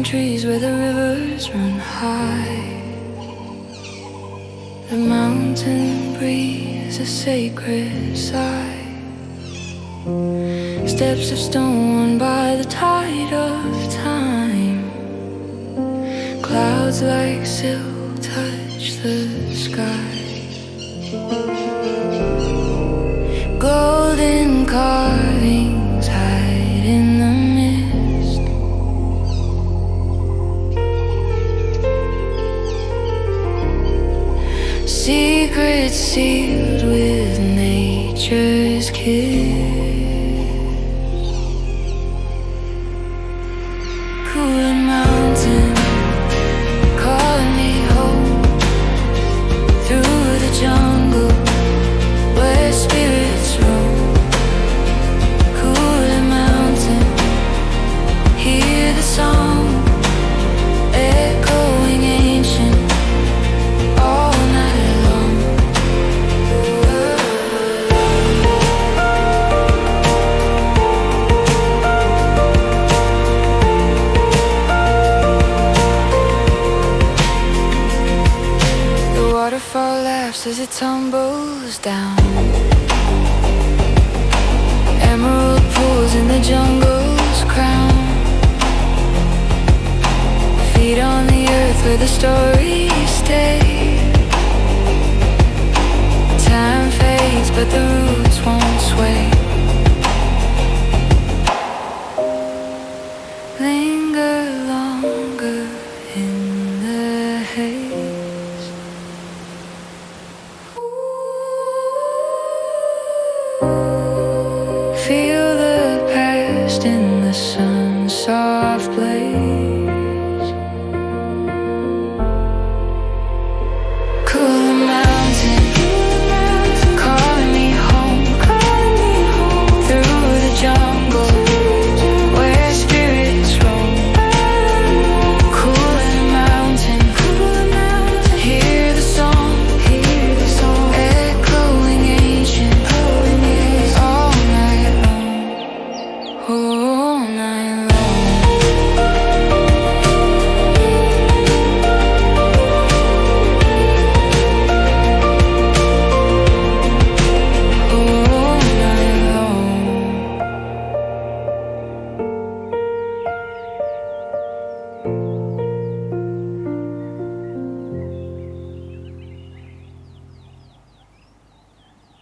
trees where the rivers run high. The mountain breathes a sacred sigh. Steps of stone by the tide of time. Clouds like silk touch the sky. Golden carvings hide in the mist. Secrets sealed with nature's kiss. Kulen Mountain, calling me home through the jungle where spirits roam. Kulen Mountain, hear the song echoing ancient all night long. The waterfall laughs as it tumbles down. Emerald pools in the jungle's crown. Feet on the earth where the stories stay. Time fades but the roots won't sway.